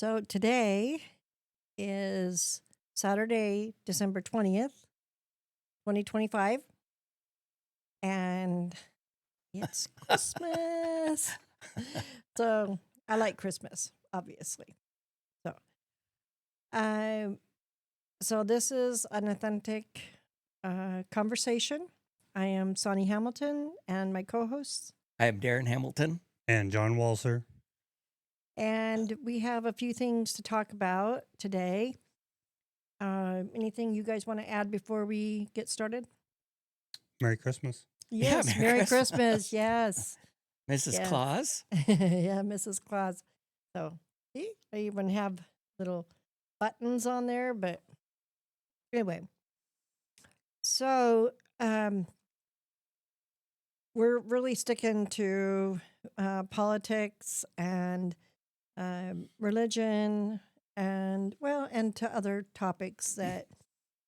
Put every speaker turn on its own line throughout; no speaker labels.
So today is Saturday, December 20th, 2025, and it's Christmas. So I like Christmas, obviously. So, um, so this is an authentic conversation. I am Sonny Hamilton and my co-hosts,
I am Darren Hamilton.
And John Walser.
and we have a few things to talk about today. Anything you guys want to add before we get started?
Merry Christmas.
Yes,
Merry
Merry
Christmas.
Christmas. Yes.
Mrs.
Yes.
Claus.
Yeah, Mrs. Claus. So, see, I even have little buttons on there, but anyway. So, we're really sticking to politics and religion and, well, and to other topics that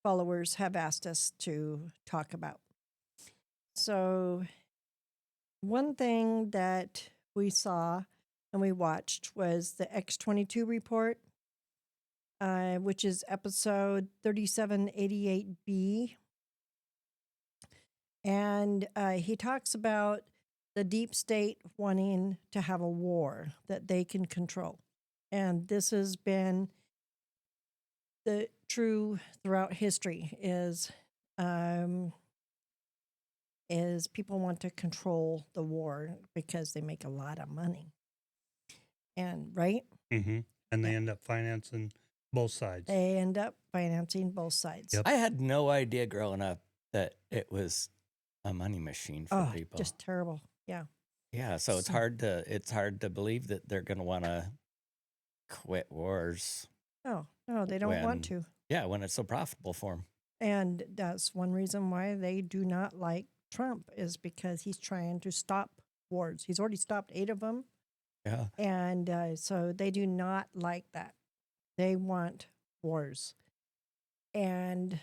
followers have asked us to talk about. So, one thing that we saw and we watched was the X-22 report, which is episode 3788B. And he talks about the deep state wanting to have a war that they can control. And this has been the true throughout history is people want to control the war because they make a lot of money. And right?
Mm-hmm. And they
Yeah.
end up financing both sides.
They end up financing both sides.
Yep.
I had no idea growing up that it was a money machine for
Oh,
people.
just terrible. Yeah.
Yeah, so it's hard to believe that they're going to want to quit wars.
Oh, no, they don't want to.
Yeah, when it's so profitable for them.
And that's one reason why they do not like Trump is because he's trying to stop wars. He's already stopped 8 of them.
Yeah.
And so they do not like that. They want wars. And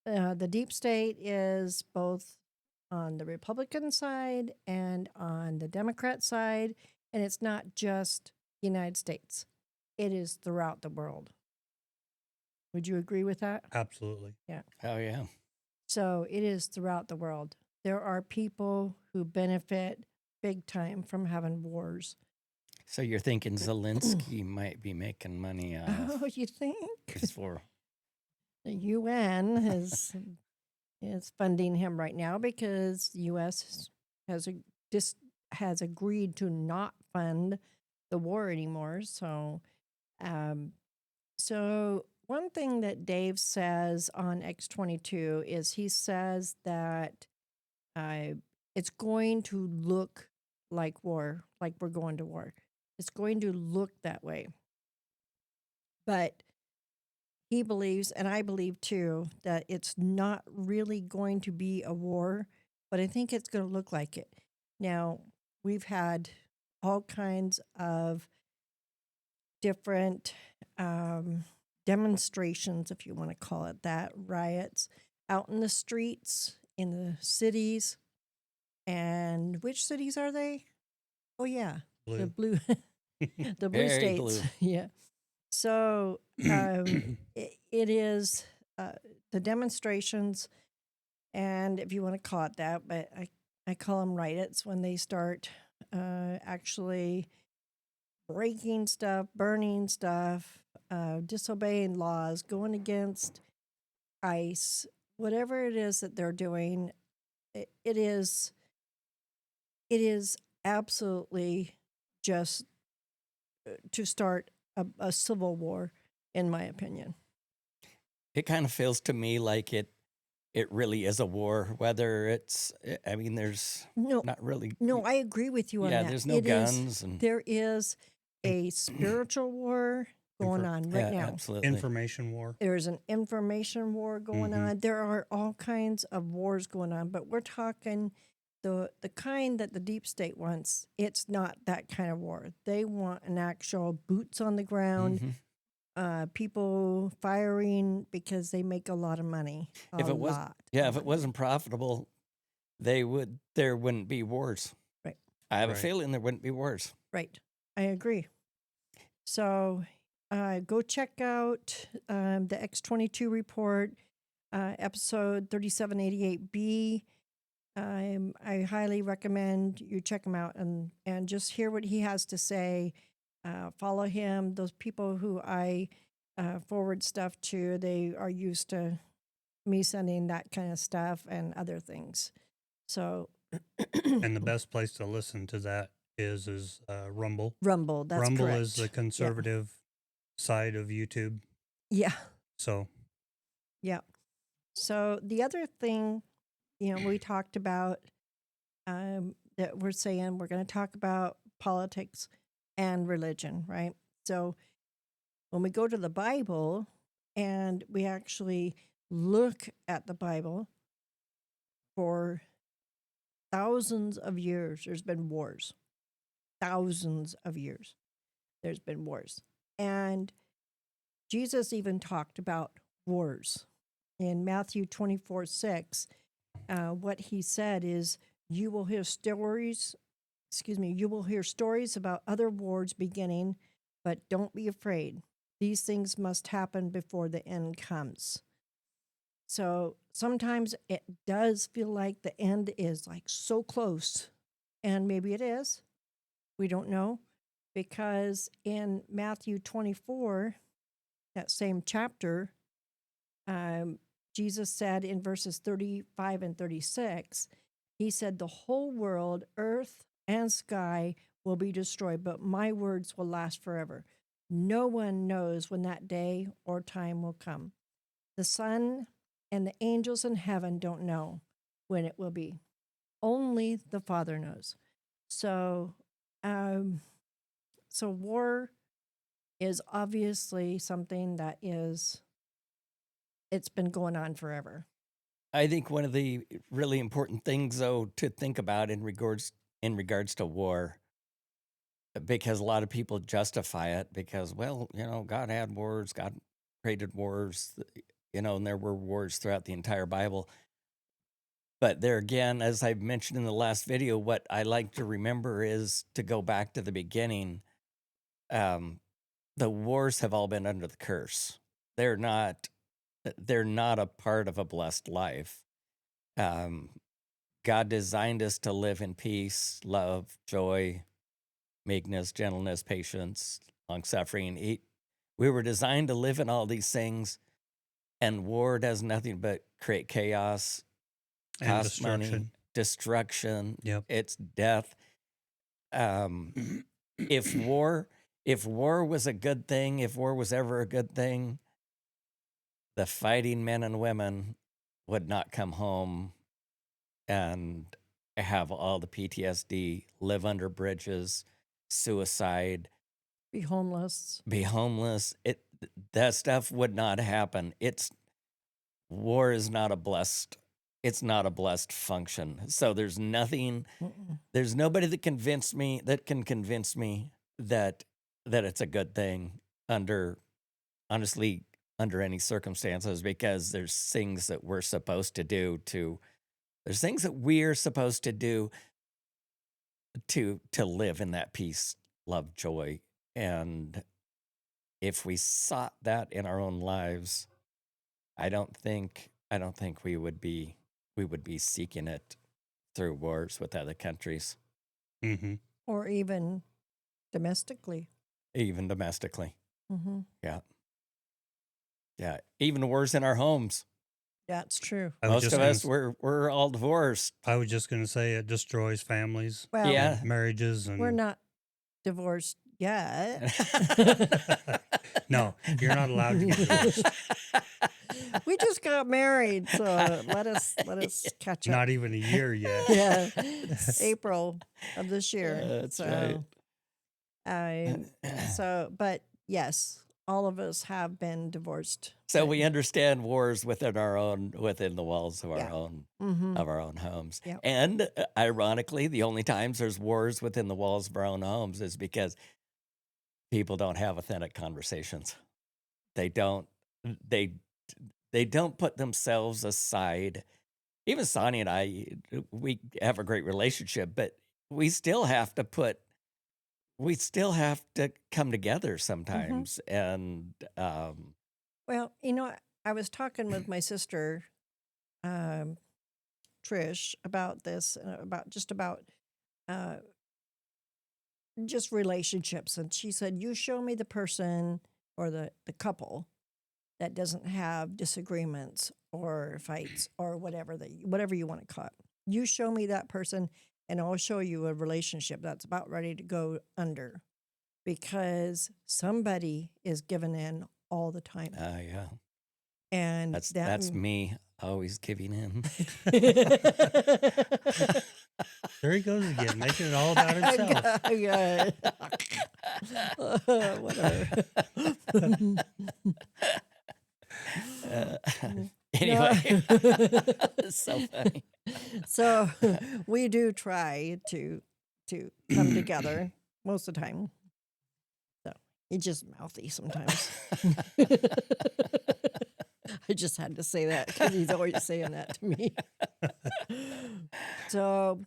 the deep state is both on the Republican side and on the Democrat side. And it's not just the United States. It is throughout the world. Would you agree with that?
Absolutely.
Yeah.
Oh, yeah.
So it is throughout the world. There are people who benefit big time from having wars.
So you're thinking Zelensky might be making money
Oh, you think?
for...
The UN is funding him right now because the U.S. has agreed to not fund the war anymore. So, so one thing that Dave says on X-22 is he says that it's going to look like war, like we're going to war. It's going to look that way. But he believes, and I believe too, that it's not really going to be a war, but I think it's going to look like it. Now, we've had all kinds of different demonstrations, if you want to call it that, riots out in the streets, in the cities. And which cities are they? Oh, yeah, the blue, the blue
Very
states.
blue.
Yeah. So it is the demonstrations, and if you want to call it that, but I call them riots when they start actually breaking stuff, burning stuff, disobeying laws, going against ICE, whatever it is that they're doing. It is absolutely just to start a civil war, in my opinion.
It kind of feels to me like it really is a war, whether it's, I mean, there's not really.
No, I agree with you on that.
Yeah, there's no guns.
There is a spiritual war going on right now.
Absolutely.
Information war.
There's an information war going on. There are all kinds of wars going on, but we're talking the kind that the deep state wants. It's not that kind of war. They want an actual boots on the ground, people firing because they make a lot of money.
If it wasn't profitable, there wouldn't be wars.
Right.
I have a feeling there wouldn't be wars.
Right. I agree. So go check out the X22 report, episode 3788B. I highly recommend you check him out and just hear what he has to say. Follow him. Those people who I forward stuff to, they are used to me sending that kind of stuff and other things. So,
And the best place to listen to that is Rumble.
Rumble, that's
Rumble
correct.
is the conservative side of YouTube.
Yeah,
So
yeah. So the other thing, we talked about that we're saying we're going to talk about politics and religion, right? So when we go to the Bible and we actually look at the Bible, for thousands of years, there's been wars. Thousands of years, there's been wars. And Jesus even talked about wars. In Matthew 24:6, what he said is, you will hear stories about other wars beginning, but don't be afraid. These things must happen before the end comes. So sometimes it does feel like the end is like so close, and maybe it is. We don't know, because in Matthew 24, that same chapter, Jesus said in verses 35 and 36, he said, the whole world, earth and sky, will be destroyed, but my words will last forever. No one knows when that day or time will come. The Son and the angels in heaven don't know when it will be. Only the Father knows. So, so war is obviously something that it's been going on forever.
I think one of the really important things, though, to think about in regards to war, because a lot of people justify it because, well, God had wars, God created wars, and there were wars throughout the entire Bible. But there again, as I've mentioned in the last video, what I like to remember is to go back to the beginning. The wars have all been under the curse. They're not a part of a blessed life. God designed us to live in peace, love, joy, meekness, gentleness, patience, long suffering. We were designed to live in all these things, and war does nothing but create chaos,
and
cost money, destruction.
Yep.
It's death. If war was a good thing, if war was ever a good thing, the fighting men and women would not come home and have all the PTSD, live under bridges, suicide,
Be homeless.
That stuff would not happen. War is not a blessed. It's not a blessed function. So there's nothing. There's nobody that can convince me that it's a good thing under any circumstances, because there's things that we're supposed to do there's things that we're supposed to do to live in that peace, love, joy. And if we sought that in our own lives, I don't think we would be seeking it through wars with other countries.
Mm-hmm.
Or even domestically.
Even domestically.
Mm-hmm.
Yeah. Yeah. Even wars in our homes.
That's true.
Most of us, we're all divorced.
I was just going to say it destroys families,
Well,
Yeah.
and marriages, and
we're not divorced yet.
no, you're not allowed to get divorced.
We just got married, so let us catch up.
Not even a year yet.
Yeah, April of this year.
That's right.
But yes, all of us have been divorced.
So we understand wars within the walls of our
Yeah.
own
Mm-hmm.
of our own homes.
Yep.
And ironically, the only times there's wars within the walls of our own homes is because people don't have authentic conversations. They don't put themselves aside. Even Sonny and I, we have a great relationship, but we still have to put we still have to come together
Hmm.
sometimes. And
Well, I was talking with my sister, um, Trish, about this, about uh, just relationships, and she said, "You show me the person or the couple that doesn't have disagreements or fights or whatever you want to call it. You show me that person, and I'll show you a relationship that's about ready to go under because somebody is giving in all the time,
yeah,
and
that's me always giving in.
There he goes again, making it all about himself.
Yeah. Whatever.
Anyway, it's so funny.
So we do try to come together most of the time. So he's just mouthy sometimes. I just had to say that because he's always saying that to me. So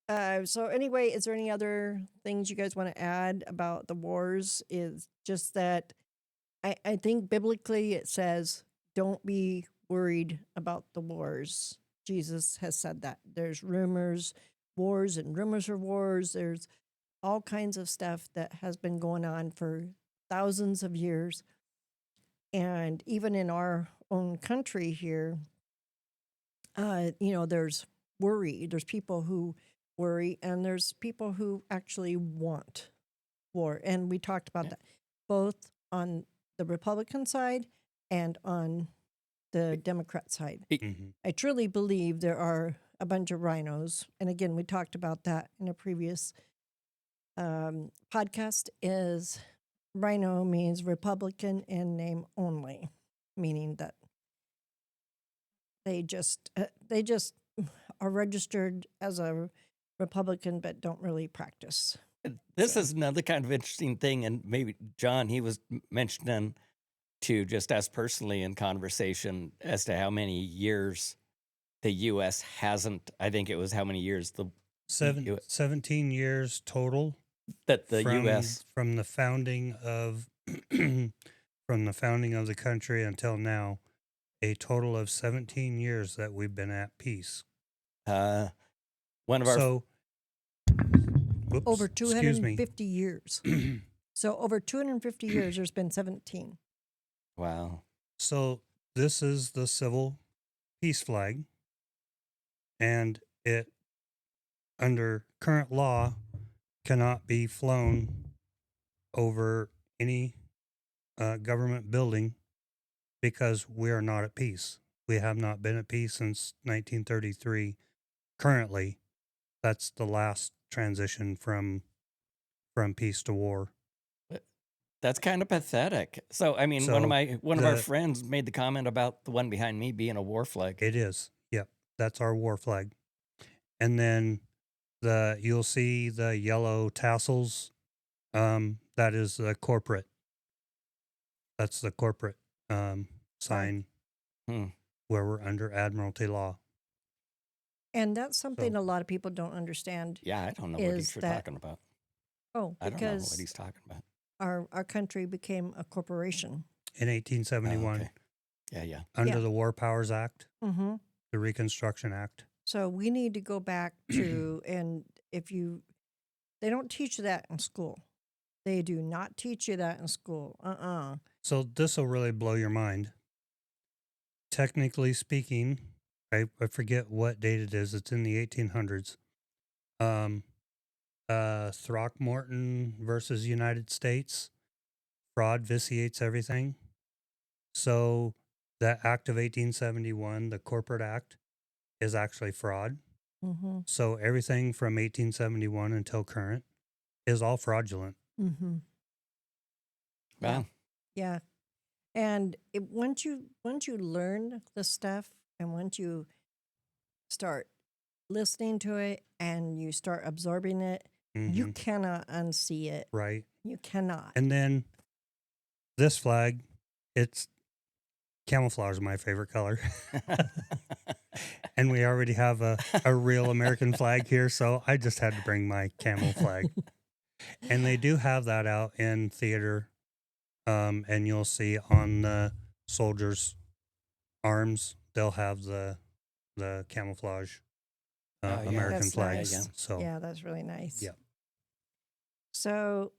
anyway, is there any other things you guys want to add about the wars? Is just that I think biblically it says, don't be worried about the wars. Jesus has said that. There's wars and rumors of wars. There's all kinds of stuff that has been going on for thousands of years. And even in our own country here, there's worry. There's people who worry, and there's people who actually want war. And we talked about that both on the Republican side and on the Democrat side.
Mhm.
I truly believe there are a bunch of rhinos. And again, we talked about that in a previous podcast. Is rhino means Republican in name only, meaning that they just are registered as a Republican but don't really practice.
This
So-
is another kind of interesting thing, and maybe John, he was mentioning to just us personally in conversation as to how many years the U.S. hasn't. I think it was how many years the
17 years total
that the
from,
U.S.
from the founding of from the founding of the country until now, a total of 17 years that we've been at peace.
One of our
So, whoops,
over
excuse me.
250 years. So over 250 years, there's been 17.
wow.
So this is the civil peace flag, and it, under current law, cannot be flown over any government building because we are not at peace. We have not been at peace since 1933. Currently, that's the last transition from peace to war.
That's kind of pathetic. So, I mean,
So
one of our friends made the comment about the one behind me being a war flag.
It is. Yep. That's our war flag. And then you'll see the yellow tassels. That is the corporate. That's the corporate sign
Hmm.
where we're under Admiralty law.
And that's something a lot of people don't understand.
Yeah, I don't know what
Is
you're
that-
talking about.
Oh,
I don't know what
because
he's talking about.
our country became a corporation.
In 1871,
okay. Yeah.
under
Yeah.
the War Powers Act,
Mm-hmm.
the Reconstruction Act.
So we need to go back to, and they don't teach you that in school. They do not teach you that in school.
So this will really blow your mind. Technically speaking, I forget what date it is. It's in the 1800s. Throckmorton versus United States. Fraud vitiates everything. So that Act of 1871, the Corporate Act, is actually fraud.
Mm-hmm.
So everything from 1871 until current is all fraudulent.
Mm-hmm.
Wow.
Yeah. And once you learn the stuff, and once you start listening to it and you start absorbing it, you
Mhm.
cannot unsee it.
Right.
You cannot.
And then this flag, it's camouflage is my favorite color. And we already have a real American flag here, so I just had to bring my camel flag. And they do have that out in theater, and you'll see on the soldiers' arms they'll have the camouflage
Oh, yeah.
American
That's
flag.
Yeah, yeah.
nice.
So
Yeah, that's really nice.
yeah.
So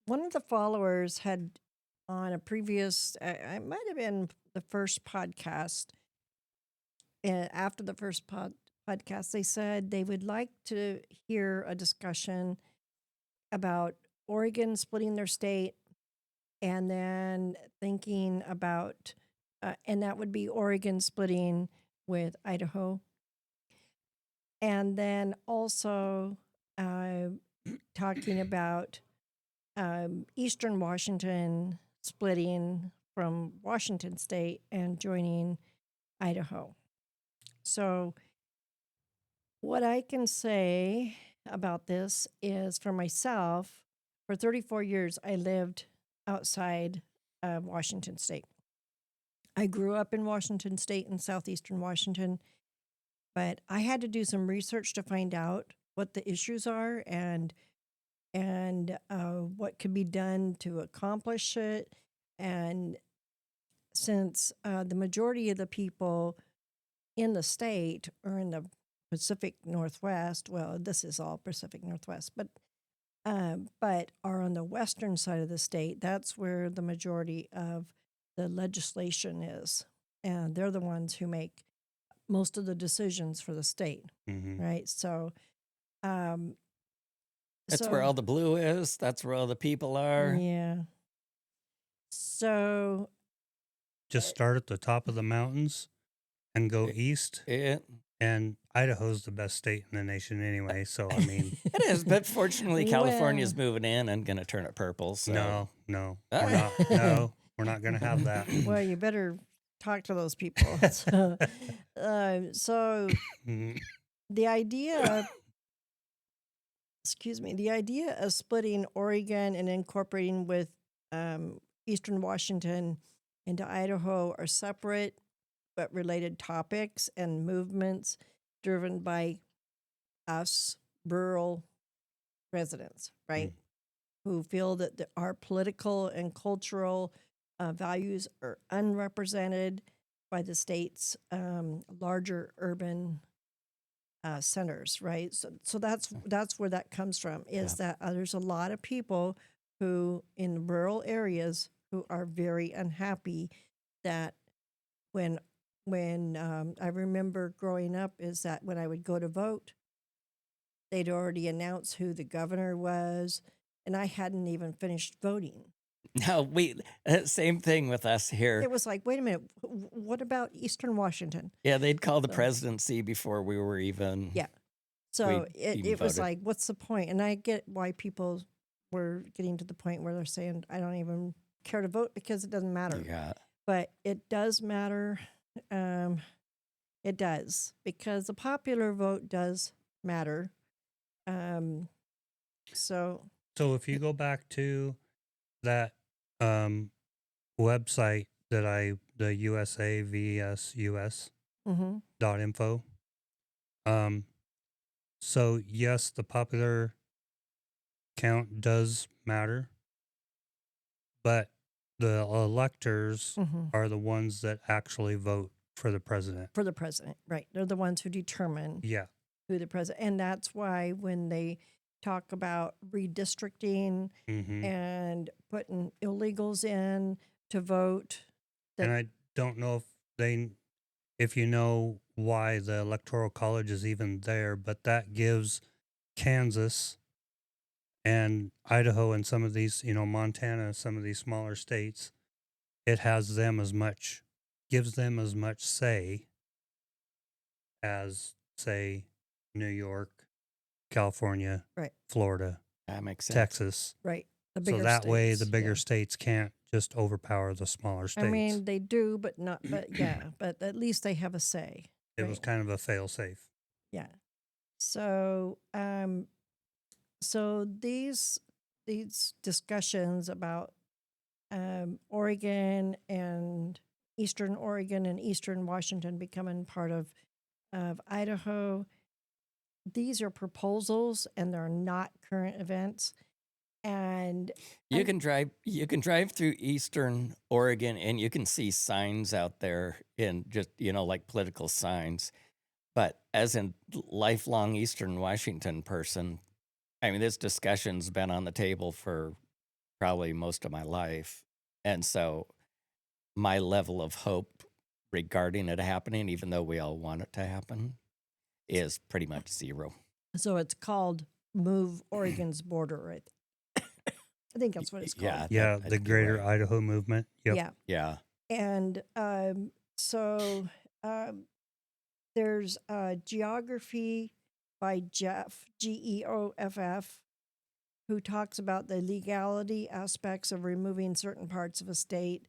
one of the followers had on a previous, it might have been the first podcast. After the first podcast, they said they would like to hear a discussion about Oregon splitting their state, and then thinking about, and that would be Oregon splitting with Idaho, and then also uh, talking about Eastern Washington splitting from Washington State and joining Idaho. So, what I can say about this is for myself, for 34 years, I lived outside of Washington State. I grew up in Washington State in southeastern Washington, but I had to do some research to find out what the issues are and what could be done to accomplish it. And since the majority of the people in the state are in the Pacific Northwest, well, this is all Pacific Northwest, but are on the western side of the state, that's where the majority of the legislation is. And they're the ones who make most of the decisions for the state,
Mm-hmm.
right? So, um,
That's where
so
all the blue is. That's where all the people are.
yeah. So,
Just start at the top of the mountains and go
It,
east.
it,
And Idaho's the best state in the nation anyway. So I mean,
it is, but fortunately, California's
well,
moving in and going to turn it purple. So,
no,
Ah.
we're not. No, we're not going to have that.
well, you better talk to those people. So
Mhm.
the idea, the idea of splitting Oregon and incorporating with Eastern Washington into Idaho are separate but related topics and movements driven by us rural residents, right?
Mm.
Who feel that our political and cultural values are unrepresented by the state's larger urban centers, right? So that's where that comes from. Is that there's a lot of people who in rural areas who are very unhappy that when I remember growing up is that when I would go to vote, they'd already announced who the governor was, and I hadn't even finished voting.
no, same thing with us here.
It was like, wait a minute, what about Eastern Washington?
Yeah, they'd call the
So-
presidency before we were even.
Yeah. So
We even
it was
voted.
like, what's the point? And I get why people were getting to the point where they're saying, I don't even care to vote because it doesn't matter.
Yeah.
But it does matter. It does, because the popular vote does matter. So
So if you go back to that website that the usavsus.info, so yes, the popular count does matter, but the electors are the ones that actually vote for the president.
for the president, right? They're the ones who determine
Yeah.
who the president, and that's why when they talk about redistricting
Mm-hmm.
and putting illegals in to vote,
And I don't know if you know why the electoral college is even there, but that gives Kansas and Idaho and some of these, Montana, some of these smaller states, it gives them as much say as, say, New York, California,
right,
Florida,
That makes sense.
Texas.
right, the
So
bigger
that way the
states,
bigger
yeah.
states can't just overpower the smaller states.
I mean, they do, but not. But yeah, but at least they have a say.
it was
right?
kind of a fail safe.
Yeah. So, so these discussions about Oregon and Eastern Oregon and Eastern Washington becoming part of Idaho these are proposals and they're not current events. And
You can drive through eastern Oregon and you can see signs out there in just, like political signs. But as a lifelong Eastern Washington person, I mean, this discussion's been on the table for probably most of my life. And so my level of hope regarding it happening, even though we all want it to happen, is pretty much zero.
so it's called Move Oregon's Border, right? I think that's what it's called.
Yeah,
Yeah,
I
the
think you're
Greater
right.
Idaho movement. Yep.
Yeah.
Yeah.
And so there's Geography by Jeff, Geoff, who talks about the legality aspects of removing certain parts of a state.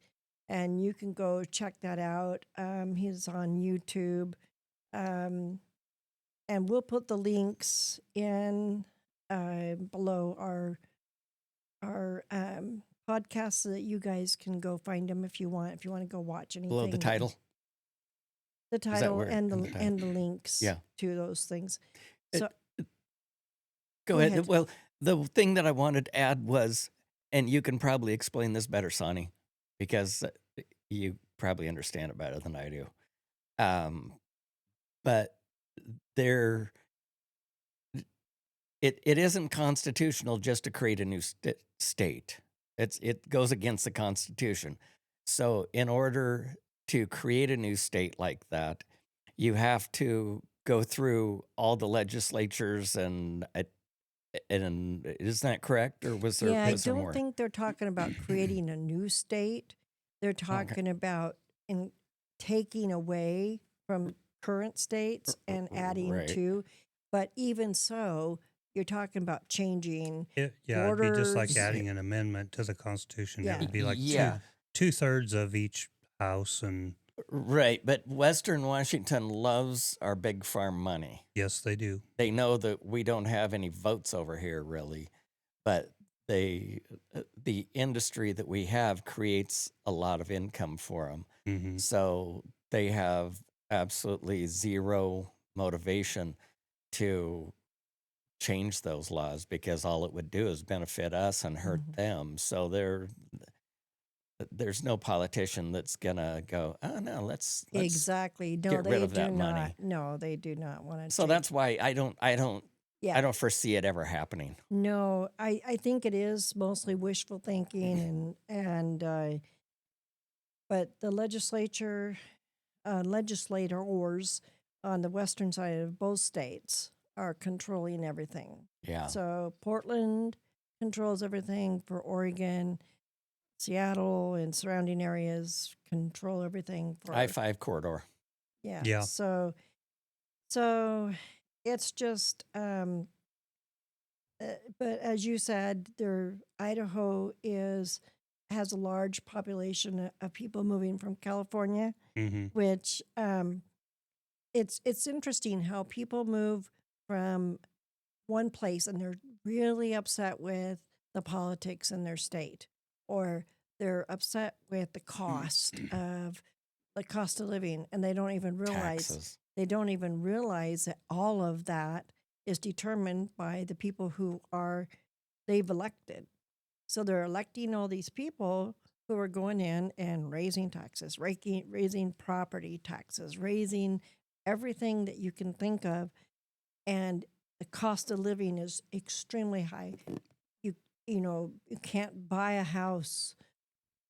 And you can go check that out. He's on YouTube. And we'll put the links in below our podcast so that you guys can go find them if you want to go watch anything.
Below the title.
The title
where-
and
in
the
the title?
and the links
Yeah.
to those things.
It-
So
Go
Go
ahead.
ahead.
Well, the thing that I wanted to add was, and you can probably explain this better, Sonny, because you probably understand it better than I do. But there, it isn't constitutional just to create a new state. It goes against the Constitution. So in order to create a new state like that, you have to go through all the legislatures and isn't that correct, or was there?
yeah, I
was there
don't
more?
think they're talking about creating a new state. They're talking about in taking away from current states and adding
Right.
to. But even so, you're talking about changing.
It'd be just like
Borders.
adding an amendment to the Constitution.
Yeah.
It would be like
Yeah.
two-thirds of each house, and
Right, but Western Washington loves our big farm money.
yes, they do.
They know that we don't have any votes over here, really, but the industry that we have creates a lot of income for them.
Hmm.
So they have absolutely zero motivation to change those laws because all it would do is benefit us and hurt
Mhm.
them. So there's no politician that's gonna go, oh no, let's
Exactly. No,
get
they
rid of
do
that
not.
money.
No, they do not want to.
So that's why I don't
Yeah.
foresee it ever happening.
No, I think it is mostly wishful thinking but the legislators on the western side of both states are controlling everything.
Yeah.
So Portland controls everything for Oregon, Seattle and surrounding areas control everything for
I-5 corridor.
yeah.
Yeah.
So it's just but as you said, Idaho has a large population of people moving from California,
Hmm.
which it's interesting how people move from one place and they're really upset with the politics in their state, or they're upset with the cost of living, and they don't even realize
Taxes.
that all of that is determined by the people who they've elected. So they're electing all these people who are going in and raising taxes, raising property taxes, raising everything that you can think of, and the cost of living is extremely high. You can't buy a house.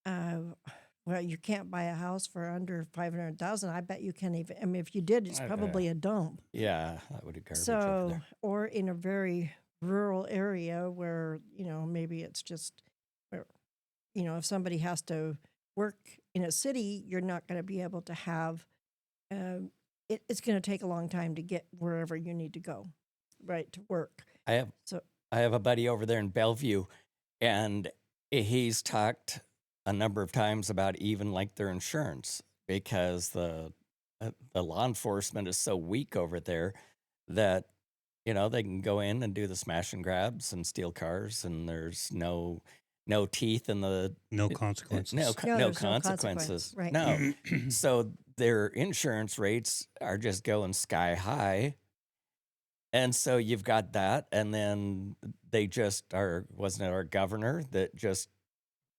Well, you can't buy a house for under 500,000. I bet you can't even. I mean, if you did, it's probably a dump.
Yeah, that would be garbage over
So,
there.
or in a very rural area where maybe it's just, where, if somebody has to work in a city, you're not going to be able to have. It's going to take a long time to get wherever you need to go, right, to work.
I have a buddy over there in Bellevue, and he's talked a number of times about even like their insurance, because the law enforcement is so weak over there that they can go in and do the smash and grabs and steal cars, and there's no teeth in the
No consequences.
No,
no
there's no consequence,
consequences.
right.
No. So their insurance rates are just going sky high. And so you've got that, and then they just wasn't it our governor that just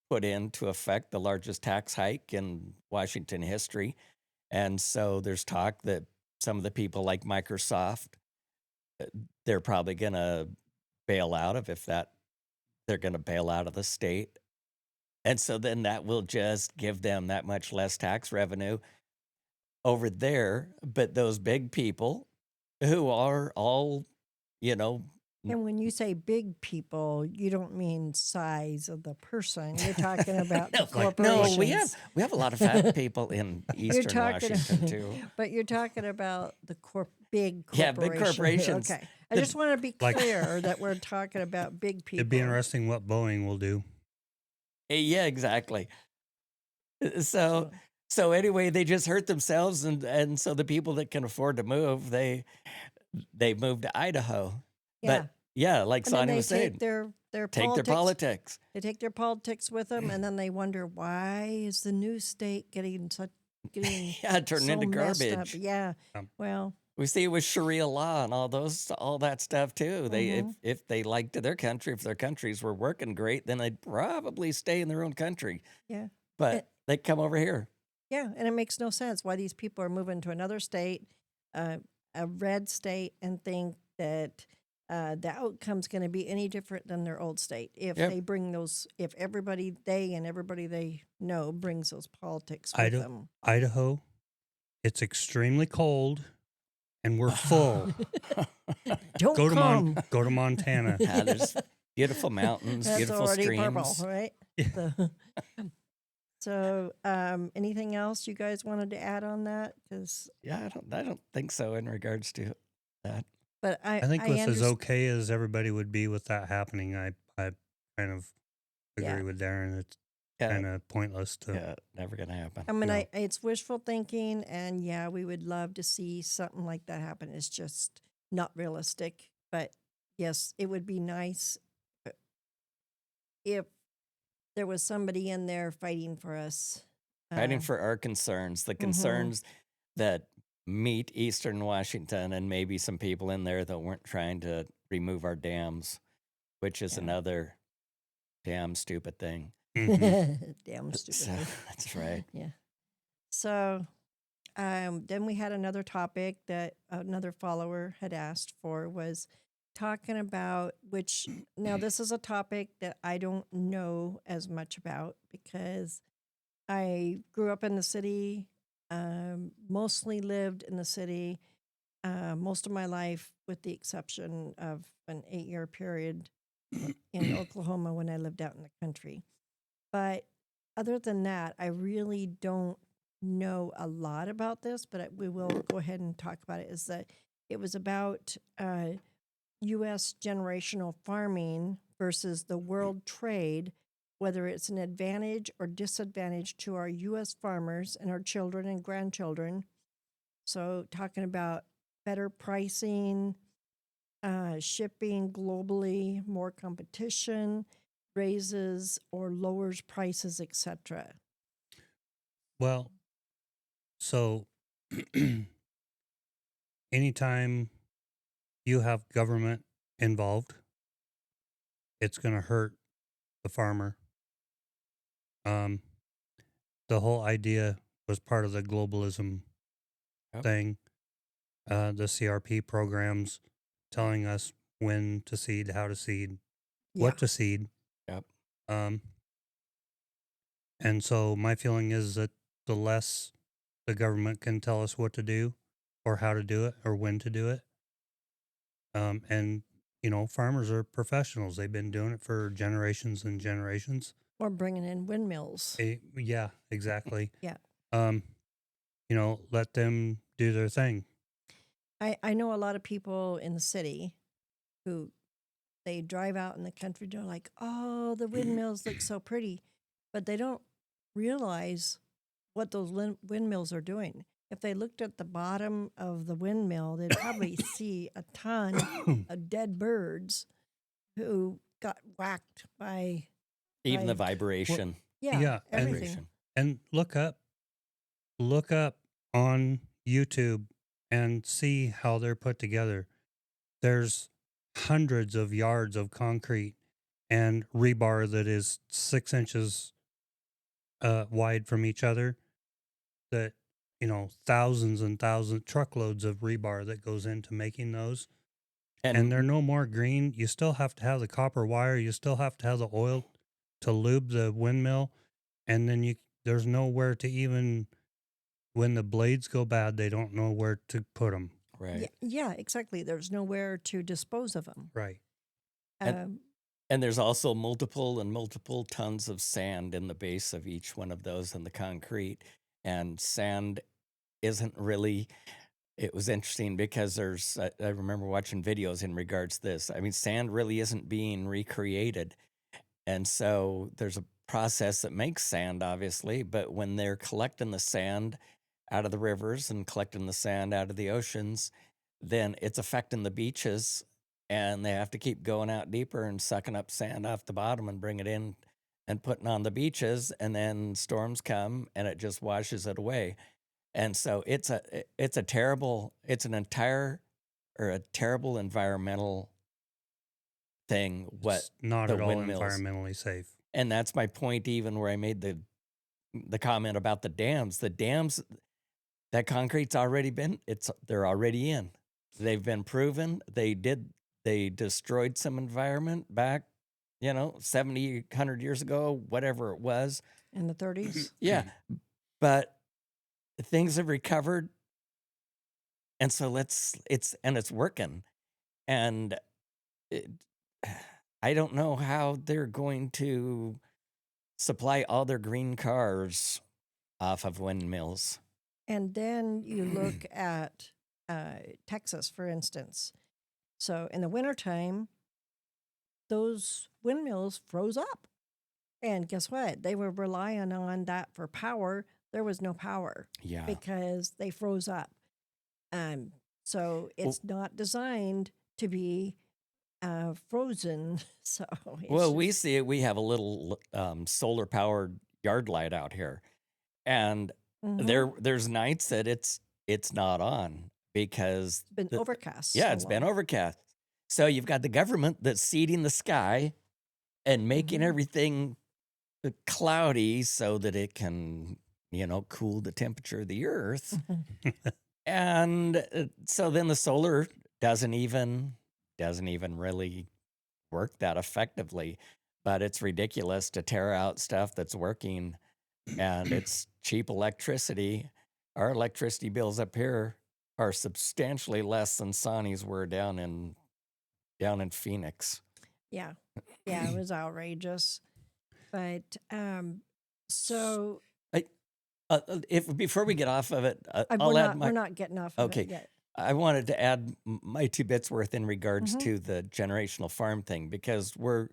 put into effect the largest tax hike in Washington history? And so there's talk that some of the people like Microsoft, uh, they're probably going to bail out of if that they're going to bail out of the state. And so then that will just give them that much less tax revenue over there. But those big people who are all, you know,
And when you say big people, you don't mean size of the person. You're talking about the
no,
corporations.
we have a lot of fat people in
You're
Eastern
talking,
Washington too.
but you're talking about the big
Yeah, big
corporation.
corporations.
Okay, I
The-
just want to be
Like-
clear that we're talking about big people.
It'd be interesting what Boeing will do.
Yeah, exactly. So anyway, they just hurt themselves, and so the people that can afford to move, they moved to Idaho.
Yeah.
But yeah, like
And then
Sonny
they
was saying,
take their
take their politics.
They take their politics with them, and then they wonder why is the new state getting
Yeah, turned
so
into
messed up?
garbage.
Yeah. Well,
We see it with Sharia law and all that stuff too. They
Mhm.
if they liked their country, if their countries were working great, then they'd probably stay in their own country.
yeah.
But they come over here.
Yeah, and it makes no sense why these people are moving to another state, a red state, and think that the outcome's going to be any different than their old state if
Yep.
they bring those. If everybody they know brings those politics with them.
Idaho, it's extremely cold, and we're full.
Don't
go
come.
Go to Montana.
Yeah, there's beautiful mountains,
That's
beautiful
already
streams.
purple, right? So, anything else you guys wanted to add on that? Because
Yeah, I don't think so in regards to that.
but
I think with as
understand.
okay as everybody would be with that happening, I kind of agree
Yeah.
with Darren. It's
Yeah,
kind of pointless to.
yeah, never gonna happen.
I mean,
No.
it's wishful thinking, and yeah, we would love to see something like that happen. It's just not realistic. But yes, it would be nice if there was somebody in there fighting for us.
Fighting for our concerns, the concerns that meet Eastern Washington, and maybe some people in there that weren't trying to remove our dams, which is
Yeah.
another damn stupid thing.
Mhm.
Damn stupid.
So, that's right.
Yeah. So then we had another topic that another follower had asked for was talking about which now this is a topic that I don't know as much about because I grew up in the city, mostly lived in the city most of my life, with the exception of an 8-year period in Oklahoma when I lived out in the country. But other than that, I really don't know a lot about this, but we will go ahead and talk about it. Is that it was about U.S. generational farming versus the world trade, whether it's an advantage or disadvantage to our U.S. farmers and our children and grandchildren. So, talking about better pricing, shipping globally, more competition, raises or lowers prices, etc.
Well, so anytime you have government involved, it's going to hurt the farmer. The whole idea was part of the globalism
Yep.
thing. The CRP programs telling us when to seed, how to seed, what to seed.
Yep.
And so my feeling is that the less the government can tell us what to do or how to do it or when to do it. And, farmers are professionals. They've been doing it for generations and generations.
Or bringing in windmills.
Yeah, exactly.
Yeah.
Let them do their thing.
I know a lot of people in the city who they drive out in the country. They're like, oh, the windmills look so pretty. But they don't realize what those windmills are doing. If they looked at the bottom of the windmill, they'd probably see a ton of dead birds who got whacked by
Even the
Like-
vibration.
Yeah, and-
everything.
And look up on YouTube and see how they're put together. there's hundreds of yards of concrete and rebar that is 6 inches wide from each other. That, thousands and thousands, truckloads of rebar that goes into making those. And they're
And
no more green. You still have to have the copper wire. You still have to have the oil to lube the windmill. And then there's nowhere to even, when the blades go bad, they don't know where to put them.
Yeah,
right.
yeah, exactly. There's nowhere to dispose of them.
Right.
And
Um,
and there's also multiple tons of sand in the base of each one of those in the concrete. And sand isn't really, it was interesting because I remember watching videos in regards to this. I mean, sand really isn't being recreated. And so there's a process that makes sand, obviously, but when they're collecting the sand out of the rivers and collecting the sand out of the oceans, then it's affecting the beaches, and they have to keep going out deeper and sucking up sand off the bottom and bring it in and putting on the beaches, and then storms come and it just washes it away. And so it's a terrible, it's an entire or a terrible environmental thing what
It's not
the
at all
windmills.
environmentally safe.
And that's my point, even where I made the comment about the dams. The dams, that concrete's already been, they're already in. They've been proven. They destroyed some environment back, 70, 100 years ago, whatever it was.
in the 30s.
Yeah. But things have recovered. And so it's working. And it, I don't know how they're going to supply all their green cars off of windmills.
And then you look at Texas, for instance. So in the wintertime, those windmills froze up. And guess what? They were relying on that for power. There was no power
Yeah.
because they froze up. So
Well,
it's not designed to be frozen. So it's
well, we
just,
see it. We have a little solar powered yard light out here, and
mhm.
there's nights that it's not on because
It's been overcast
yeah,
so
it's been
long.
overcast. So you've got the government that's seeding the sky and making
Mhm.
everything cloudy so that it can, cool the temperature of the earth. And so then the solar doesn't even really work that effectively. But it's ridiculous to tear out stuff that's working, and it's cheap electricity. Our electricity bills up here are substantially less than Sonny's were down in Phoenix.
Yeah. Yeah, it was outrageous. But so
I, if before we get off of it,
we're
I'll add
not we're
my
not getting off of it
okay.
yet.
I wanted to add my 2 bits worth in regards
Hmm.
to the generational farm thing because we're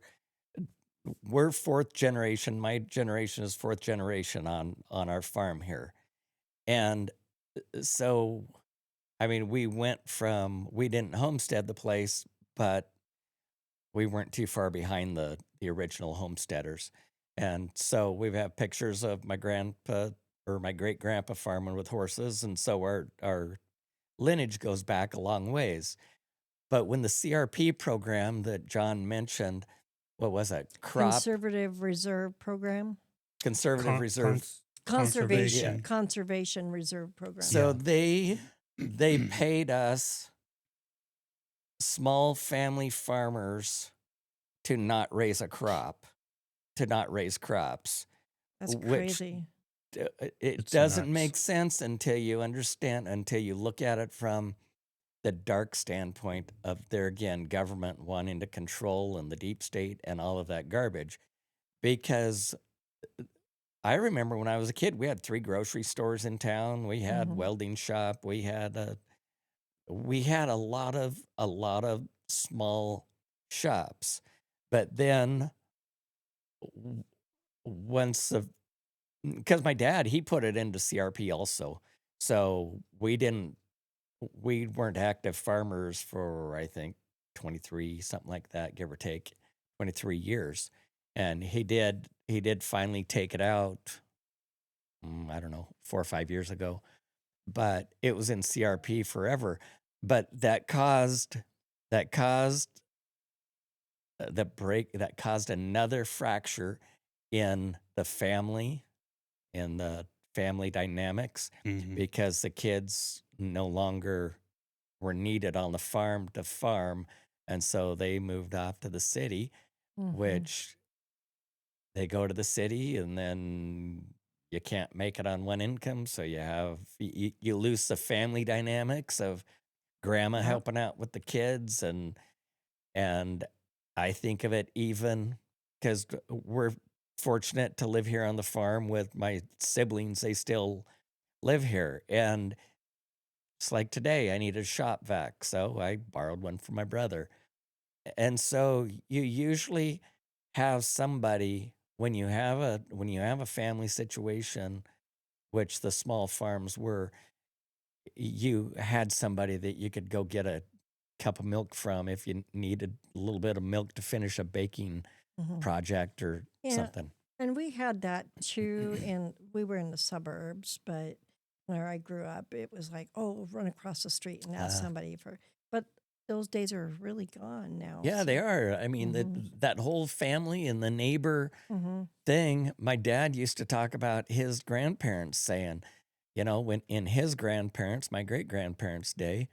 fourth generation. My generation is fourth generation on our farm here, and so I mean we didn't homestead the place, but we weren't too far behind the original homesteaders, and so we have pictures of my grandpa or my great grandpa farming with horses, and so our lineage goes back a long ways. But when the CRP program that John mentioned, what was that?
Conservative Reserve Program,
Conservative
Con-
Reserve.
cons-
Conservation
Yeah.
conservation.
Conservation Reserve Program.
So
Yeah.
they paid us small family farmers to not raise a crop, to not raise crops,
That's
which
crazy.
it
It's
doesn't
nuts.
make sense until you look at it from the dark standpoint of there again, government wanting to control and the deep state and all of that garbage. Because I remember when I was a kid, we had 3 grocery stores in town. We had
Hmm.
welding shop. We had a lot of small shops. But then w- once the because my dad, he put it into CRP also. So we weren't active farmers for I think 23, something like that, give or take 23 years. And he did finally take it out, I don't know, 4 or 5 years ago, but it was in CRP forever. But that caused that caused the break that caused another fracture in the family, in the family dynamics,
Hmm.
because the kids no longer were needed on the farm to farm, and so they moved off to the city,
Mhm.
which they go to the city and then you can't make it on one income, so you lose the family dynamics of grandma
Yep.
helping out with the kids. And I think of it even because we're fortunate to live here on the farm with my siblings. They still live here. And it's like today, I need a shop vac. So I borrowed one from my brother. And so you usually have somebody when you have a family situation, which the small farms were, you had somebody that you could go get a cup of milk from if you needed a little bit of milk to finish a baking
Mhm.
project or
Yeah,
something.
and we had that too. We were in the suburbs, but where I grew up, it was like, oh, run across the street and ask
Uh,
somebody for. But those days are really gone now.
yeah, they
So.
are. I mean,
Mhm.
that whole family and the neighbor
Mhm.
thing. My dad used to talk about his grandparents saying, when in his grandparents, my great grandparents' day,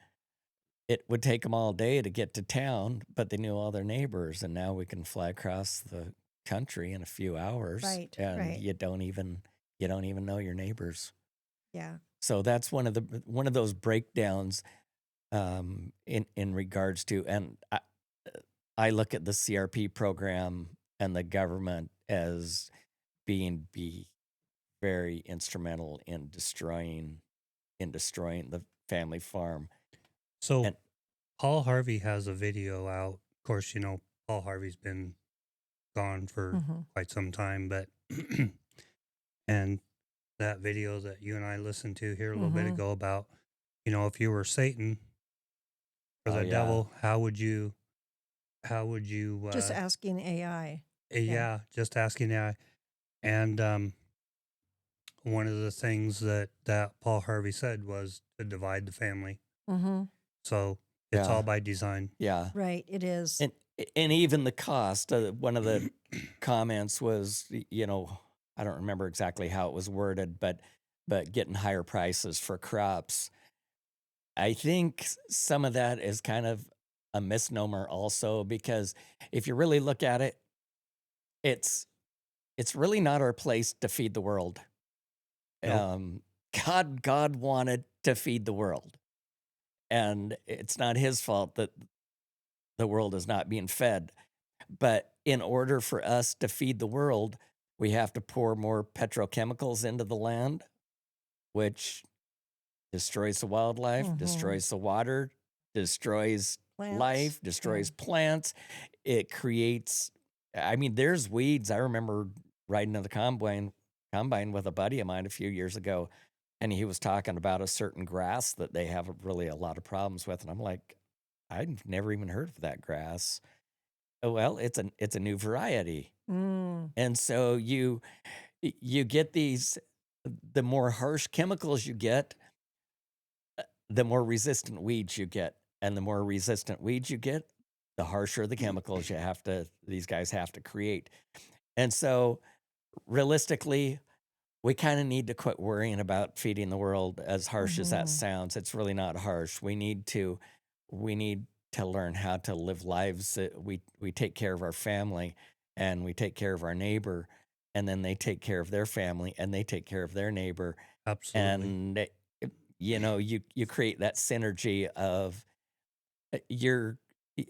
it would take them all day to get to town, but they knew all their neighbors, and now we can fly across the country in a few hours,
Right.
and
Right.
you don't even know your neighbors.
Yeah.
So that's one of those breakdowns, in regards to, and I look at the CRP program and the government as being very instrumental in destroying the family farm.
So
And
Paul Harvey has a video out. Of course, Paul Harvey's been gone for
Mhm.
quite some time, but and that video that you and I listened to here a little bit
Mhm.
ago about, if you were Satan or
oh
the
yeah,
devil, how would you
Just asking AI. Yeah.
yeah, just asking AI. And one of the things that Paul Harvey said was to divide the family.
Mhm.
So it's all
yeah,
by design.
yeah.
Right. It is.
And even the cost. One of the comments was, I don't remember exactly how it was worded, but getting higher prices for crops. I think some of that is kind of a misnomer also, because if you really look at it, it's it's really not our place to feed the world.
Nope.
Um, God wanted to feed the world, and it's not his fault that the world is not being fed. But in order for us to feed the world, we have to pour more petrochemicals into the land, which destroys the wildlife,
Mhm.
destroys the water, destroys
Plants.
life,
Yeah.
destroys plants. It creates, I mean, there's weeds. I remember riding in the combine with a buddy of mine a few years ago, and he was talking about a certain grass that they have really a lot of problems with. And I'm like, I've never even heard of that grass. Oh, well, it's a new variety.
Mm.
And so you get the more harsh chemicals you get, the more resistant weeds you get. And the more resistant weeds you get, the harsher the chemicals these guys have to create. And so realistically, we kind of need to quit worrying about feeding the world, as harsh as that
Mhm.
sounds. It's really not harsh. We need to learn how to live lives that we take care of our family, and we take care of our neighbor, and then they take care of their family, and they take care of their neighbor.
Absolutely.
And you create that synergy of, you're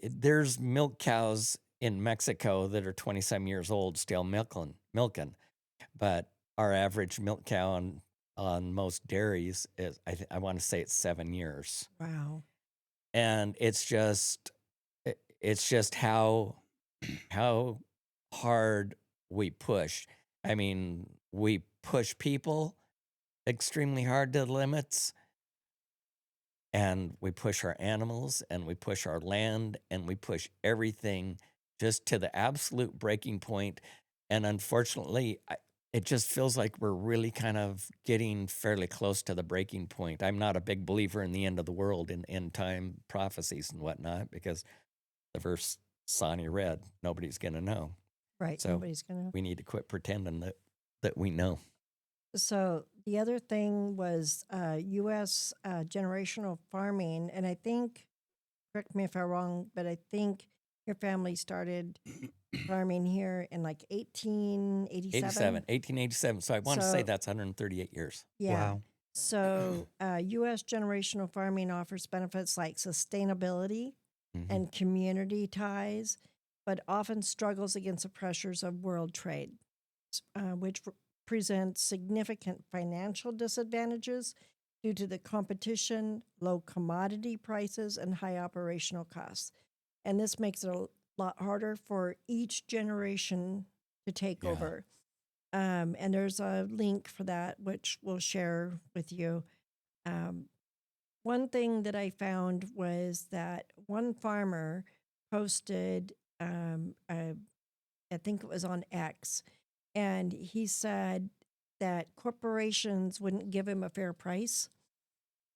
there's milk cows in Mexico that are 20 some years old still milking, but our average milk cow on most dairies is, I want to say, it's 7 years.
Wow.
And it's just how hard we push. I mean, we push people extremely hard to the limits, and we push our animals, and we push our land, and we push everything just to the absolute breaking point. And unfortunately, it just feels like we're really kind of getting fairly close to the breaking point. I'm not a big believer in the end of the world, in end time prophecies and whatnot, because the verse Sonny read. Nobody's going to know.
Right.
So
Nobody's going to.
we need to quit pretending that we know.
So the other thing was U.S. Generational farming. And I think, correct me if I'm wrong, but I think your family started farming here in like 1887.
1887. So I want to say
So,
that's 138 years.
yeah.
Wow.
So U.S. generational farming offers benefits like sustainability
Mhm.
and community ties, but often struggles against the pressures of world trade, which presents significant financial disadvantages due to the competition, low commodity prices, and high operational costs. And this makes it a lot harder for each generation to take
Yeah.
over. And there's a link for that, which we'll share with you. Um, one thing that I found was that one farmer posted, I think it was on X, and he said that corporations wouldn't give him a fair price.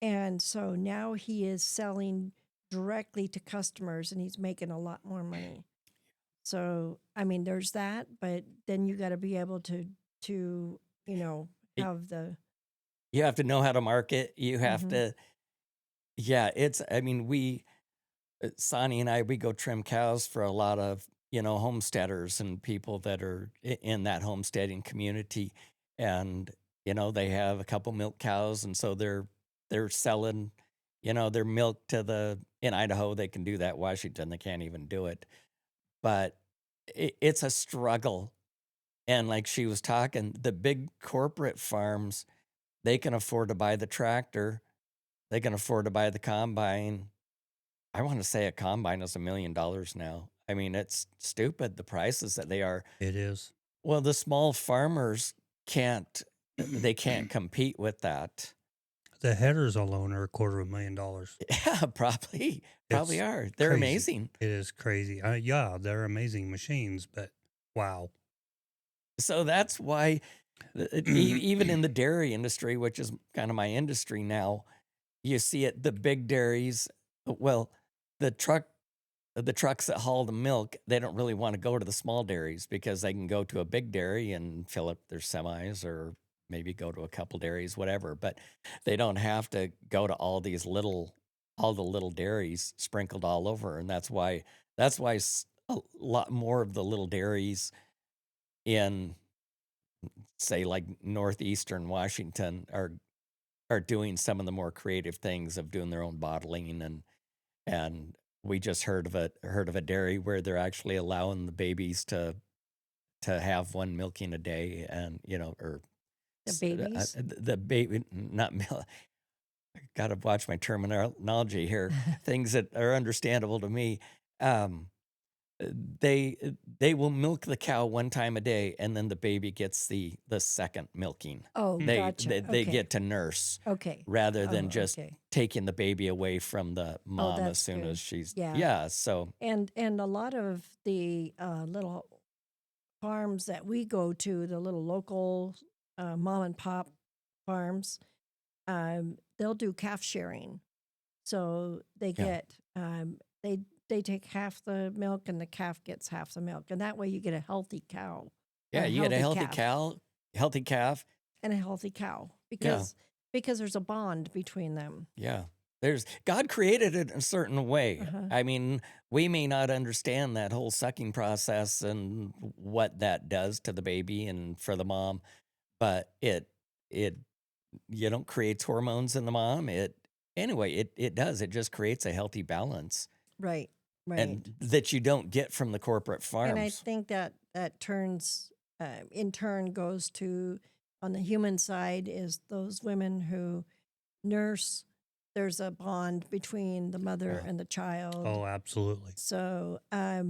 And so now he is selling directly to customers and he's making a lot more money. So, I mean, there's that, but then you got to be able to,
Y-
have the,
You have to know how to market. You have
Mhm.
to, I mean, Sonny and I, we go trim cows for a lot of, homesteaders and people that are in that homesteading community. And, they have a couple milk cows. And so they're selling, their milk in Idaho, they can do that. Washington, they can't even do it. But it's a struggle. And like she was talking, the big corporate farms, they can afford to buy the tractor, they can afford to buy the combine. I want to say a combine is $1 million now. I mean, it's stupid the prices that they are.
It is.
Well, the small farmers can't compete with that.
The headers alone are $250,000.
Yeah, probably
It's
are. They're
crazy.
amazing.
It is crazy. Yeah, they're amazing machines, but wow.
So that's why even in the dairy industry, which is kind of my industry now, you see it, the big dairies, well, the trucks that haul the milk, they don't really want to go to the small dairies because they can go to a big dairy and fill up their semis or maybe go to a couple dairies, whatever. But they don't have to go to all the little dairies sprinkled all over. And that's why a lot more of the little dairies in, say, like northeastern Washington are doing some of the more creative things of doing their own bottling. And we just heard of a dairy where they're actually allowing the babies to have one milking a day, and or
the babies.
the baby, not milk. Got to watch my terminology here. Things that are understandable to me. Um, they they will milk the cow one time a day, and then the baby gets the second milking.
Oh,
They
gotcha.
they
Okay.
get to nurse
Okay.
rather
Oh,
than just
okay.
taking the baby away from the mom as
that's
soon
good.
as she's
Yeah.
So
And a lot of the little farms that we go to, the little local mom and pop farms, they'll do calf sharing. So they
yeah.
get they take half the milk and the calf gets half the milk, and that way you get a healthy cow,
Yeah, you get a healthy
calf,
healthy calf.
and a healthy cow
Yeah,
because there's a bond between them.
yeah. There's God created it a certain way.
Uh-huh.
I mean, we may not understand that whole sucking process and what that does to the baby and for the mom, but it creates hormones in the mom. It does. It just creates a healthy balance,
Right, right.
and that you don't get from the corporate
And I
farms.
think that turns, in turn, goes to on the human side is those women who nurse. There's a bond between the mother
Yeah.
and the child.
Oh, absolutely.
So I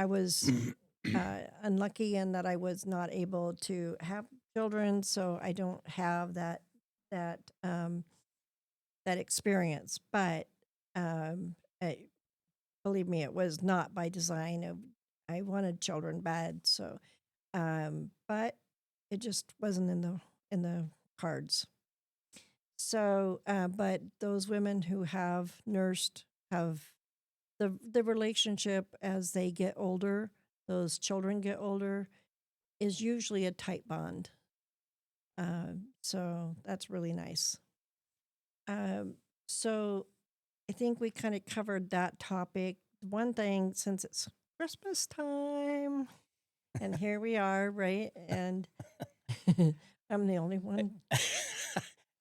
was unlucky in that I was not able to have children, so I don't have that that experience. But um, believe me, it was not by design. I wanted children bad, so but it just wasn't in the cards. So, but those women who have nursed have the relationship as they get older, those children get older, is usually a tight bond. So that's really nice. Um, so I think we kind of covered that topic. One thing, since it's Christmas time, and here we are, right? And I'm the only one.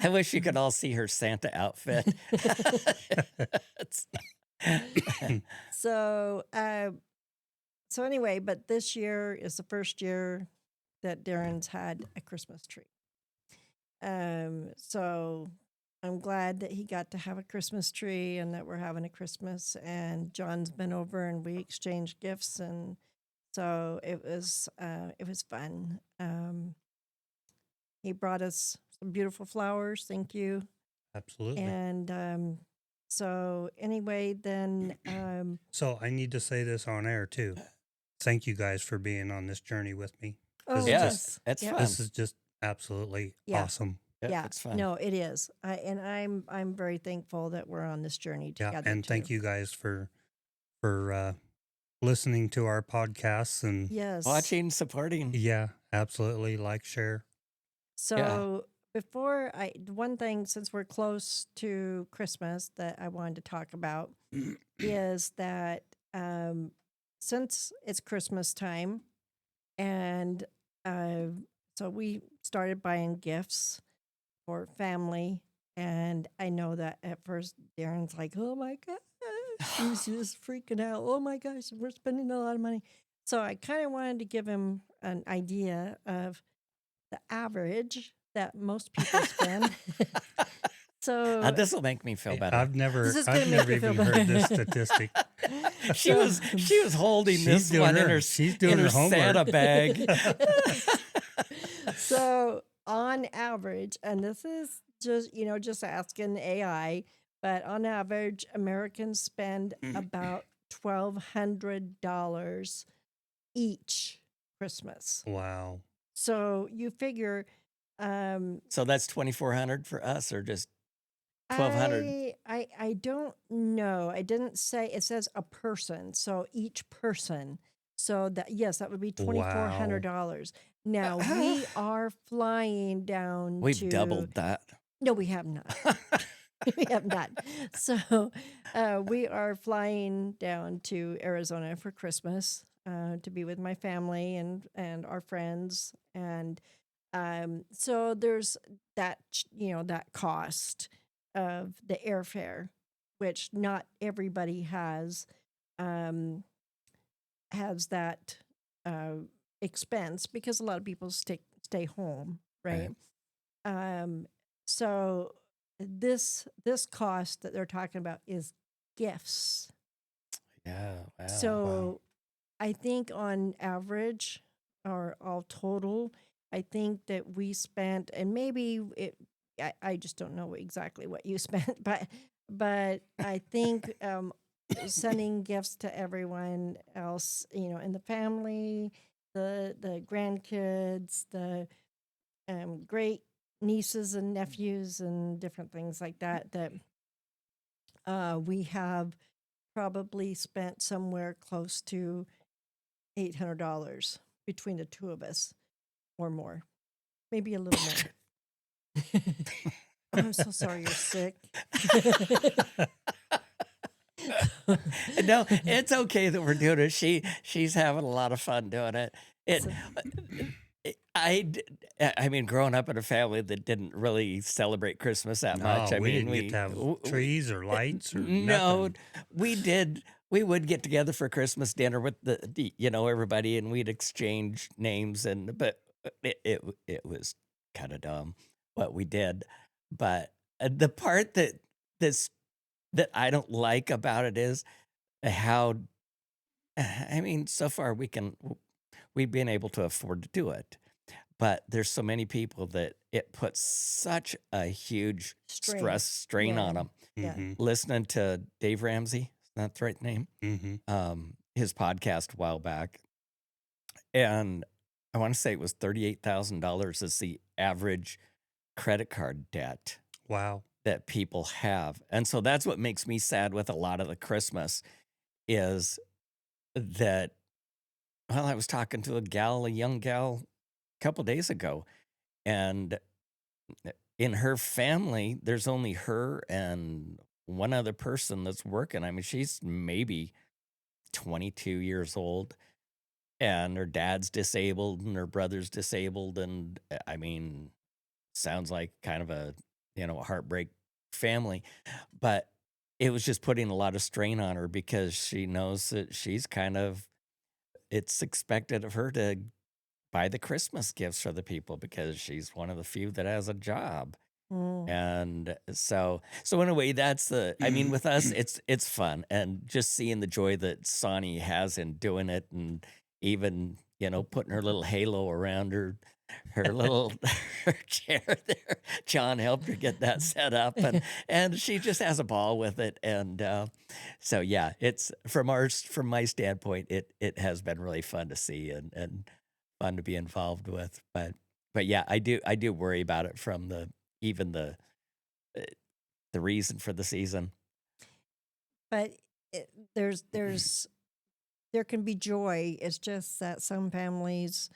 I wish you could all see her Santa outfit. It's-
So, so anyway, but this year is the first year that Darren's had a Christmas tree. So I'm glad that he got to have a Christmas tree and that we're having a Christmas. And John's been over and we exchanged gifts, and so it was fun. He brought us some beautiful flowers. Thank you.
Absolutely.
And so anyway, then
So I need to say this on air too. Thank you guys for being on this journey with me.
oh
Yeah,
yes,
it's
Yep.
fun.
This is just absolutely
Yeah.
awesome.
Yep,
Yeah,
it's fun.
no, it is. I'm very thankful that we're on this journey
Yeah,
together.
and thank you guys for listening to our podcasts and
Yes.
Watching, supporting.
yeah, absolutely like, share.
So one thing, since we're close to Christmas, that I wanted to talk about is that since it's Christmas time, and so we started buying gifts for family, and I know that at first Darren's like, "Oh my gosh," he's just freaking out. "Oh my gosh, we're spending a lot of money." So I kind of wanted to give him an idea of the average that most people spend. So
This will make me feel better.
I've never
This is gonna make you
even
feel
heard
better.
this statistic.
she was holding
She's
this
doing
one in
her-
her
she's doing
in her
her homework.
Santa bag.
So on average, and this is just asking AI, but on average, Americans spend about $1,200 each Christmas.
Wow.
So you figure,
So that's 2,400 for us, or just 1,200?
I don't know. I didn't say. It says a person, so each person. So that would be $2,400. Now we are flying down.
We've doubled that.
No, we have not. We have not. So we are flying down to Arizona for Christmas to be with my family and our friends, and so there's that that cost of the airfare, which not everybody has that expense, because a lot of people stay home, right? So this cost that they're talking about is gifts.
Yeah. Wow.
So I think on average, or all total, I think that we spent, and maybe I just don't know exactly what you spent, but I think sending gifts to everyone else, in the family, the grandkids, the great nieces and nephews, and different things like that, we have probably spent somewhere close to $800 between the two of us, or more, maybe a little more. I'm so sorry you're sick.
No, it's okay that we're doing it. She's having a lot of fun doing it. I mean, growing up in a family that didn't really celebrate Christmas that much. I
we
mean,
didn't get to have trees or lights or
no,
nothing.
we did. We would get together for Christmas dinner with everybody, and we'd exchange names, but it was kind of dumb what we did. But the part that I don't like about it is how, I mean, so far we've been able to afford to do it, but there's so many people that it puts such a huge strain on them.
Yeah.
Mhm.
Listening to Dave Ramsey, is that the right name?
Mhm.
His podcast a while back, and I want to say it was $38,000 is the average credit card debt
Wow.
that people have. And so that's what makes me sad with a lot of the Christmas is that, well, I was talking to a young gal, a couple days ago, and in her family, there's only her and one other person that's working. I mean, she's maybe 22 years old, and her dad's disabled and her brother's disabled. And I mean, sounds like kind of a heartbreak family. But it was just putting a lot of strain on her because she knows that it's expected of her to buy the Christmas gifts for the people because she's one of the few that has a job.
Mm.
And so in a way, I mean, with us, it's fun, and just seeing the joy that Sonny has in doing it, and even putting her little halo around her little her chair there. John helped her get that set up, and she just has a ball with it. And so yeah, it's from my standpoint, it has been really fun to see and fun to be involved with. But yeah, I do worry about it from even uh, the reason for the season.
But it, there can be joy. It's just that some families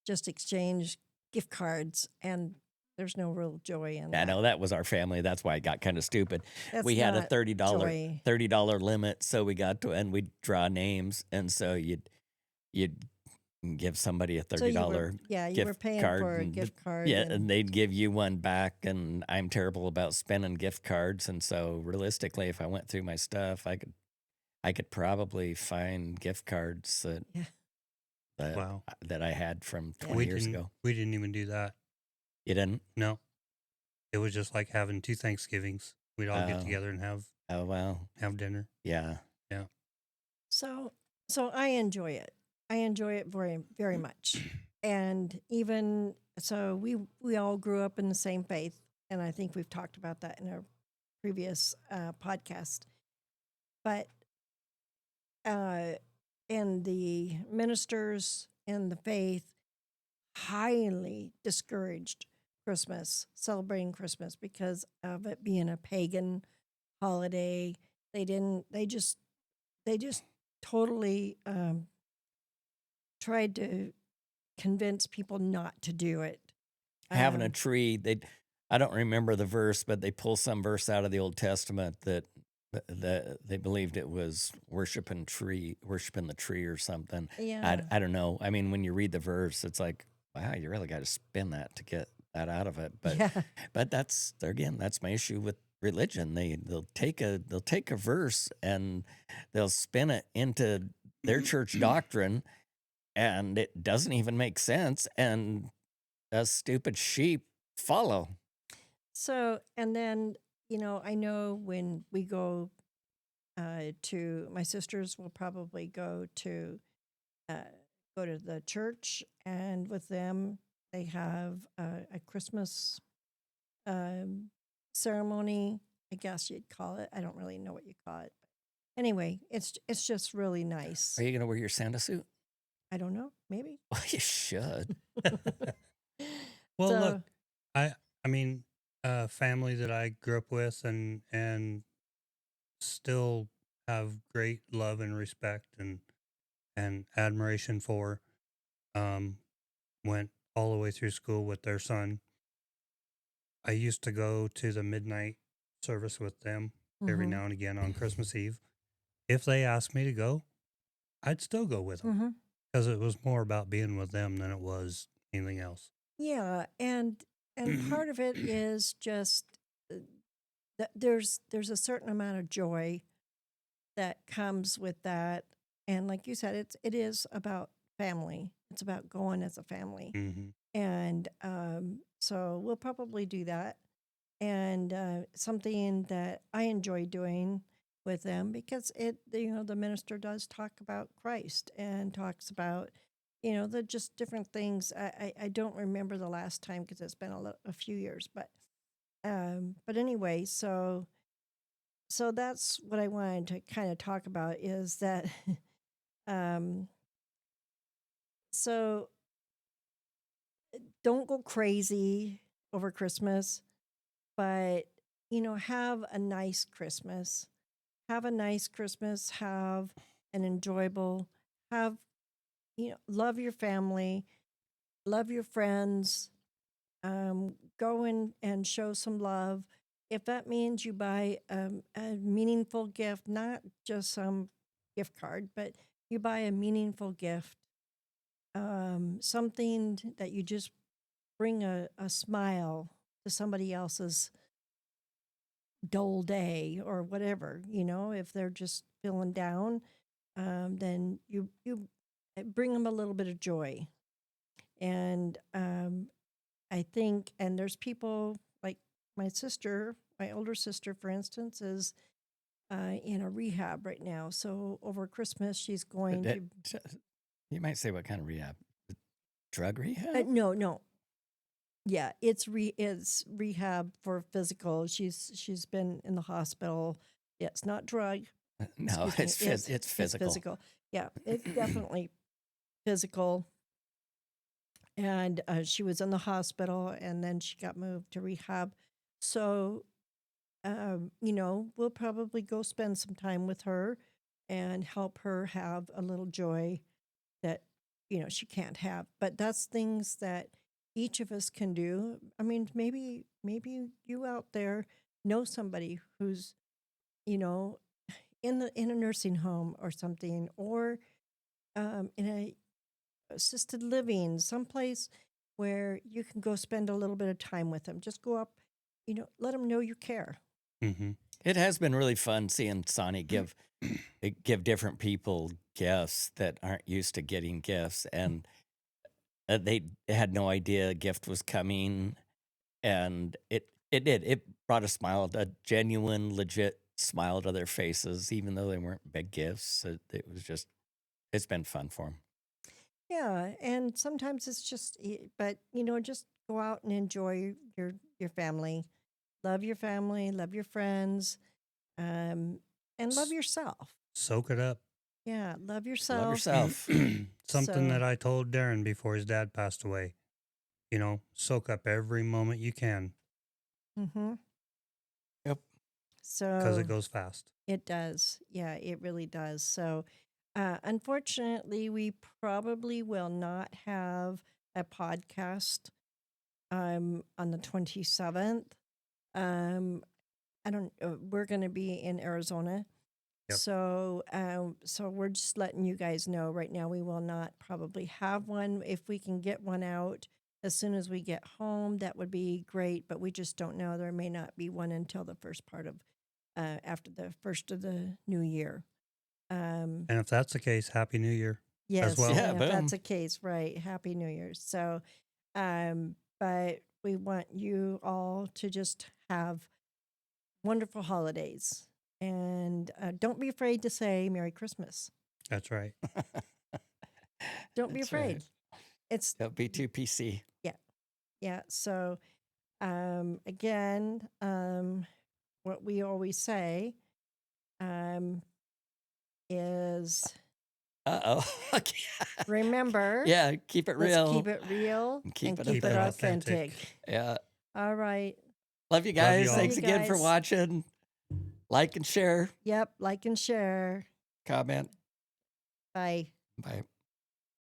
just exchange gift cards, and there's no real joy in
I
that.
know that was our family. That's why it got kind of stupid.
That's
We had a
not joy.
$30 limit, so we got to, and we'd draw names, and so you'd give somebody a
So
$30
you were
gift
paying
card,
for a
and
gift card,
yeah, and
and
they'd give you one back. And I'm terrible about spending gift cards, and so realistically, if I went through my stuff, I could probably find gift cards that
yeah,
that
Wow.
that I had from
yeah.
20 years ago.
We didn't even do that.
You didn't?
No. It was just like having 2 Thanksgivings. We'd all get
Oh,
together and
oh well,
have dinner.
yeah.
Yeah.
So I enjoy it. I enjoy it very very much. And even so, we all grew up in the same faith, and I think we've talked about that in our previous podcast. But and the ministers in the faith highly discouraged Christmas, celebrating Christmas because of it being a pagan holiday. They didn't. They just totally tried to convince people not to do it.
Having a
Um,
tree, I don't remember the verse, but they pull some verse out of the Old Testament that they believed it was worshiping the tree or something. I,
yeah,
I don't know. I mean, when you read the verse, it's like, wow, you really got to spin that to get that out of it. But
yeah,
but that's my issue with religion. They'll take a verse and they'll spin it into their church doctrine, and it doesn't even make sense, and us stupid sheep follow.
So, and then, I know when we go to my sisters will probably uh, go to the church, and with them they have a Christmas um, ceremony. I guess you'd call it. I don't really know what you call it. Anyway, it's just really nice.
Are you gonna wear your Santa suit?
I don't know, maybe.
Well, you should.
Well, look,
So
I mean, family that I grew up with and still have great love and respect and admiration for, um, went all the way through school with their son. I used to go to the midnight service with them every
mm-hmm,
now and again on Christmas Eve. If they asked me to go, I'd still go with them
mm-hmm.
because it was more about being with them than it was anything else.
Yeah, and part of it is just uh, that there's a certain amount of joy that comes with that, and like you said, it is about family. It's about going as a family,
Hmm.
and so we'll probably do that, and something that I enjoy doing with them because the minister does talk about Christ and talks about the just different things. I don't remember the last time because it's been a few years, but anyway, so that's what I wanted to kind of talk about is that um so don't go crazy over Christmas, but have a nice Christmas. have a nice Christmas, have an enjoyable, have, love your family, love your friends, go in and show some love. If that means you buy a meaningful gift, not just some gift card, but you buy a meaningful gift, something that you just bring a smile to somebody else's dull day or whatever, if they're just feeling down, then you bring them a little bit of joy. And I think, and there's people like my sister, my older sister, for instance, is in a rehab right now. So over Christmas, she's going to.
You might say, what kind of rehab? Drug rehab?
No. Yeah, it's rehab for physical. She's been in the hospital. Yeah, it's not drug.
No,
Excuse me.
it's
It's
physical.
physical. Yeah, it's definitely physical. And she was in the hospital, and then she got moved to rehab. So, we'll probably go spend some time with her and help her have a little joy that she can't have. But that's things that each of us can do. I mean, maybe you out there know somebody who's you know in a nursing home or something, or in a assisted living, someplace where you can go spend a little bit of time with them. Just go up, let them know you care.
Mm-hmm.
It has been really fun seeing Sonny give different people gifts that aren't used to getting gifts, and they had no idea a gift was coming, and it brought a genuine, legit smile to their faces, even though they weren't big gifts. It was just, it's been fun for them.
Yeah, and sometimes it's just, but just go out and enjoy your family, love your family, love your friends, and love yourself.
Soak it up.
Yeah, love
Love
yourself.
yourself.
Something
So-
that I told Darren before his dad passed away. Soak up every moment you can
Mm-hmm.
Yep.
So
because it goes fast.
It does. Yeah, it really does. So, unfortunately, we probably will not have a podcast on the 27th. I don't. We're going to be in Arizona,
Yep.
so we're just letting you guys know right now. We will not probably have one. If we can get one out as soon as we get home, that would be great. But we just don't know. There may not be one until the first part of after the first of the new year.
And if that's the case, Happy New Year.
Yes,
well.
Yeah,
and if
boom.
that's the case, right? Happy New Year. So, but we want you all to just have wonderful holidays, and don't be afraid to say Merry Christmas.
That's right.
Don't be
That's right.
afraid. It's
Don't be too PC.
yeah. So, again, what we always say, is
Uh-oh.
remember.
Yeah, keep it
Let's
real.
keep it real
And keep it
keep it
authentic.
authentic.
Yeah.
All right.
Love you guys.
y'all.
Thanks
Love you
again for
guys.
watching. Like and share.
Yep. Like and share.
Comment.
Bye.
Bye.